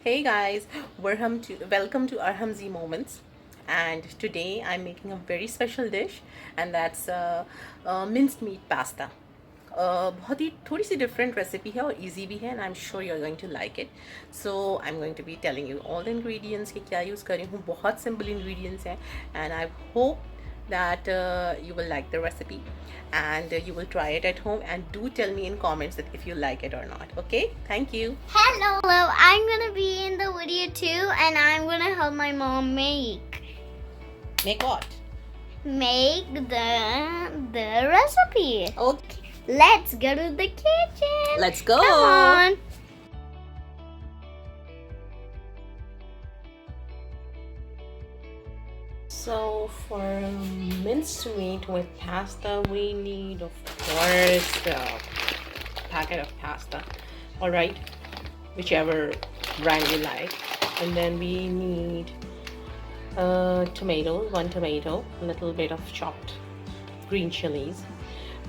Hey guys, welcome to Arhamzi Moments. And today I'm making a very special dish, and that's minced meat pasta. बहुत ही थोड़ी सी different recipe है और easy भी है, and I am sure you are going to like it. So I am going to be telling you all the ingredients कि क्या use करी हूँ. बहुत सिंपल इंग्रेडिएंट्स हैं, and I hope that you will like the recipe, and you will try it at home, and do tell me in comments that if you like it or not. Okay, thank you. Hello, I'm gonna be in the video too, and I'm gonna help my mom make What? the recipe. Okay, Let's go to the kitchen. let's go. Come on. So for minced meat with pasta, we need, of course, a packet of pasta. All right, whichever brand you like. And then we need tomatoes, one tomato, a little bit of chopped green chilies,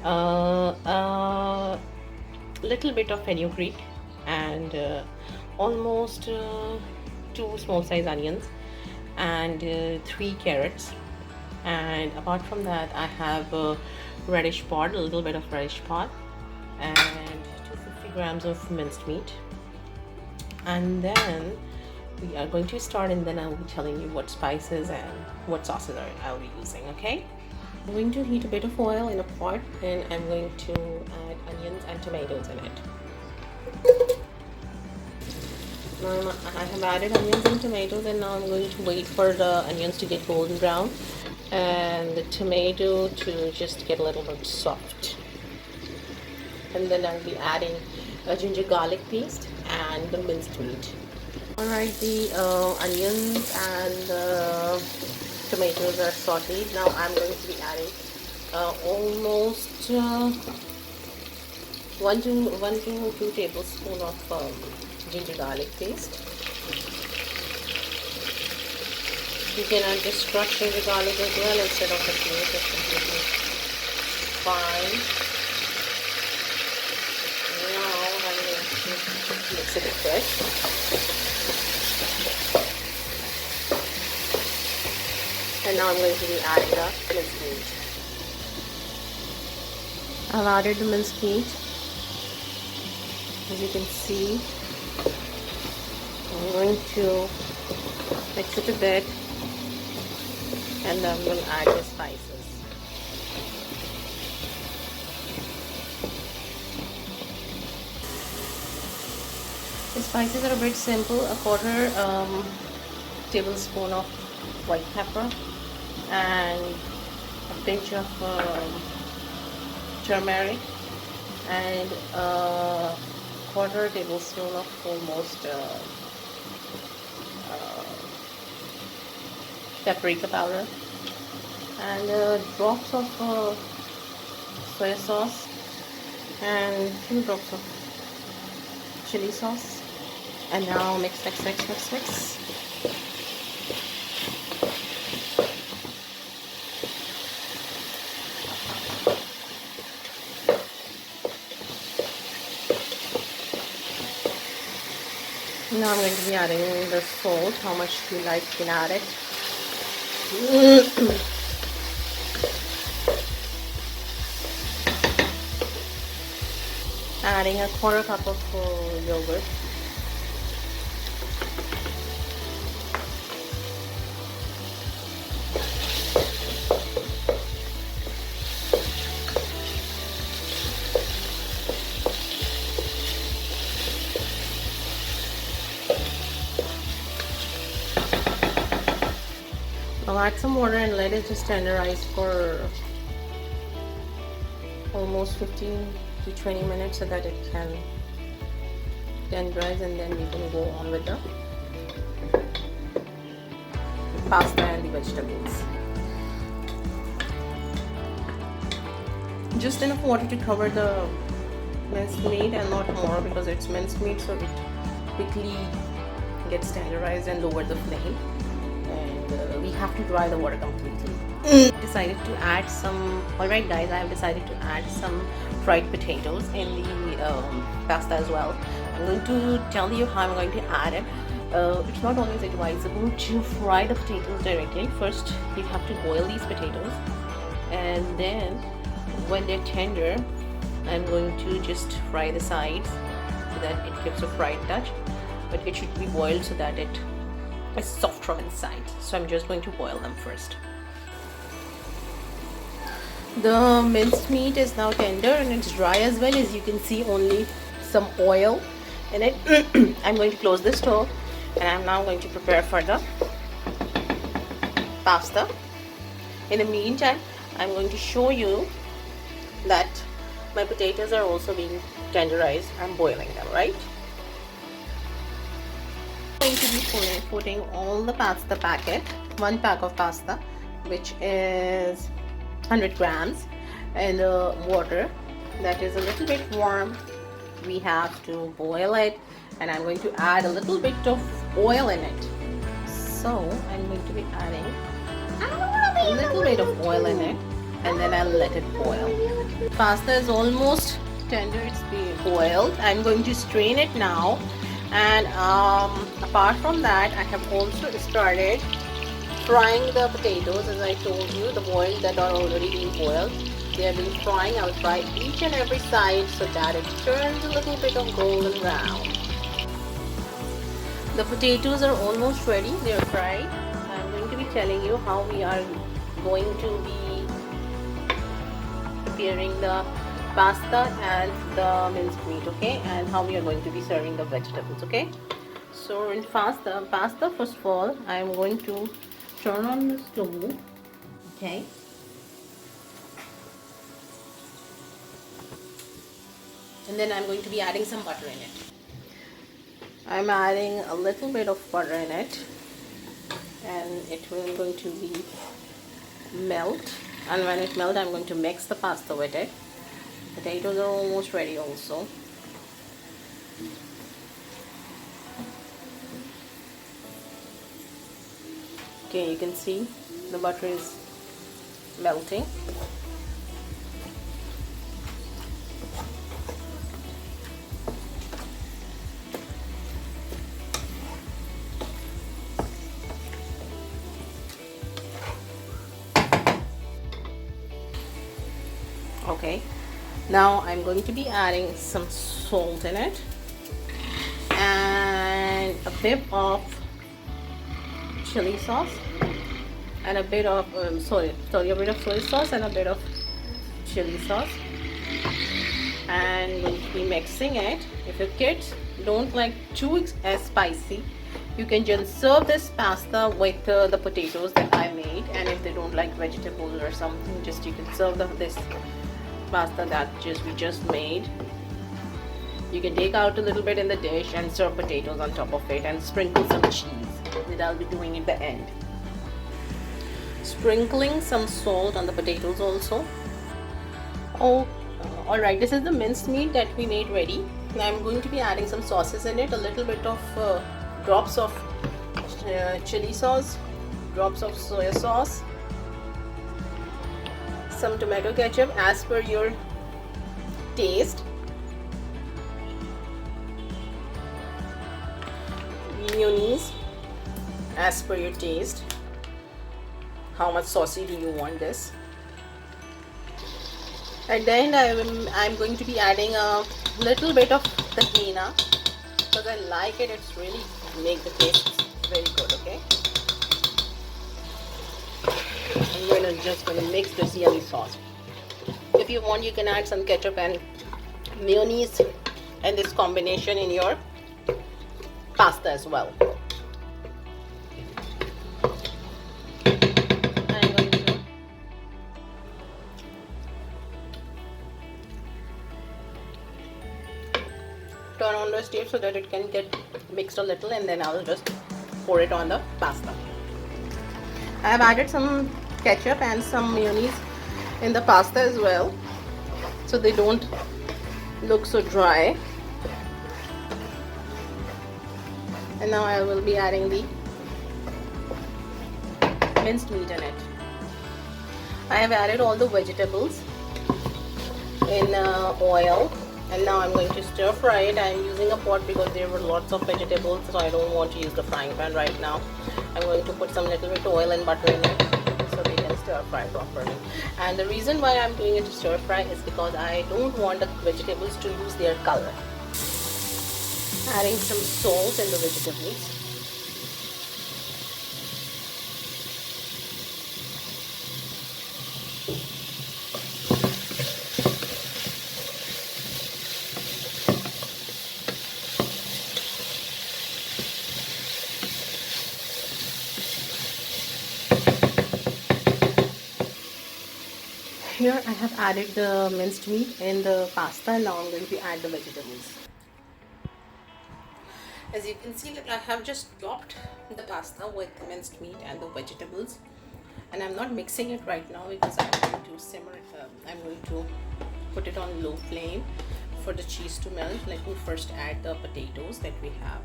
a little bit of fenugreek, and almost two small size onions, and 3 carrots. And apart from that, I have a radish pod, a little bit of radish pod, and 250 grams of minced meat. And then we are going to start, and then I will be telling you what spices and what sauces I will be using. Okay, I'm going to heat a bit of oil in a pot, and I'm going to add onions and tomatoes in it. Now I have added onions and tomatoes, and now I'm going to wait for the onions to get golden brown and the tomato to just get a little bit soft. And then I'll be adding a ginger garlic paste and the minced meat. Alright, the onions and the tomatoes are sauteed. Now I'm going to be adding almost 1 to 2 tablespoons of ginger garlic paste. You can add just crushed ginger garlic as well instead of the paste. It's completely fine. Now I'm going to mix it fresh. And now I'm going to be adding the minced meat. I've added the minced meat. As you can see, I'm going to mix it a bit, and then I'm going to add the spices. The spices are a bit simple: a quarter tablespoon of white pepper, and a pinch of turmeric, and a quarter tablespoon of almost paprika powder, and drops of soy sauce, and a few drops of chili sauce. And now mix. Now I'm going to be adding the salt. How much you like, you can add it. Adding a quarter cup of yogurt. I'll add some water and let it just tenderize for almost 15 to 20 minutes so that it can tenderize, and then we can go on with the pasta and the vegetables. Just enough water to cover the minced meat and not more, because it's minced meat, so it quickly gets tenderized and lower the flame. And we have to dry the water completely. Decided to add some. Alright guys, I have decided to add some fried potatoes in the pasta as well. I'm going to tell you how I'm going to add it. It's not always advisable to fry the potatoes directly. First, you have to boil these potatoes, and then when they're tender, I'm going to just fry the sides so that it gives a fried touch. But it should be boiled so that it is soft from inside. So I'm just going to boil them first. The minced meat is now tender and it's dry as well. As you can see, only some oil in it. I'm going to close the stove and I'm now going to prepare for the pasta. In the meantime, I'm going to show you that my potatoes are also being tenderized. I'm boiling them, right? I'm going to be putting all the pasta packet, one pack of pasta, which is 100 grams, in the water that is a little bit warm. We have to boil it, and I'm going to add a little bit of oil in it. So I'm going to be adding a little bit of oil in it, and then I'll let it boil. Pasta is almost tender, it's being boiled. I'm going to strain it now, and apart from that, I have also started frying the potatoes. As I told you, the ones that are already being boiled, they have been frying. I'll fry each and every side so that it turns a little bit of golden brown. The potatoes are almost ready, they're fried. I'm going to be telling you how we are going to be preparing the pasta and the minced meat, okay, and how we are going to be serving the vegetables, okay. So in pasta, first of all, I'm going to turn on the stove, okay, and then I'm going to be adding some butter in it. I'm adding a little bit of butter in it, and it will going to be melt, and when it melts, I'm going to mix the pasta with it. Potatoes are almost ready also. Okay, you can see the butter is melting. Okay, now I'm going to be adding some salt in it and a bit of chili sauce and a bit of a bit of soy sauce and a bit of chili sauce, and we'll be mixing it. If your kids don't like too spicy, you can just serve this pasta with the potatoes that I made, and if they don't like vegetables or something, just you can serve this pasta that we just made. You can take out a little bit in the dish and serve potatoes on top of it and sprinkle some cheese, that I'll be doing at the end. Sprinkling some salt on the potatoes also. Alright, this is the minced meat that we made ready. Now I'm going to be adding some sauces in it, a little bit of drops of chili sauce, drops of soy sauce, some tomato ketchup as per your taste, mayonnaise as per your taste. How much saucy do you want this? At the end, I'm going to be adding a little bit of tahina because I like it. It's really make the taste very good. Okay, I'm just gonna mix this yummy sauce. If you want, you can add some ketchup and mayonnaise and this combination in your pasta as well. I'm going to turn on the stove so that it can get mixed a little, and then I'll just pour it on the pasta. I have added some ketchup and some mayonnaise in the pasta as well, so they don't look so dry. And now I will be adding the minced meat in it. I have added all the vegetables in oil And now I'm going to stir fry it. I'm using a pot because there were lots of vegetables, so I don't want to use the frying pan right now. I'm going to put some little bit oil and butter in it so they can stir fry properly. And the reason why I'm doing it to stir fry is because I don't want the vegetables to lose their color. Adding some salt in the vegetables. Here I have added the minced meat in the pasta. Now I'm going to add the vegetables. As you can see, I have just topped the pasta with the minced meat and the vegetables, and I'm not mixing it right now because I'm going to simmer it. I'm going to put it on low flame for the cheese to melt. Let me first add the potatoes that we have.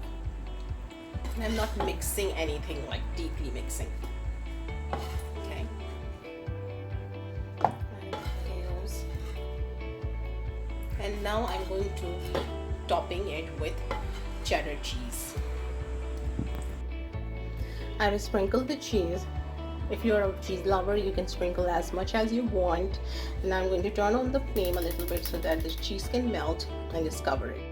And I'm not mixing anything, like deeply mixing. Okay. Potatoes. And now I'm going to be topping it with cheddar cheese. I will sprinkle the cheese. If you're a cheese lover, you can sprinkle as much as you want. And I'm going to turn on the flame a little bit so that the cheese can melt and just cover it.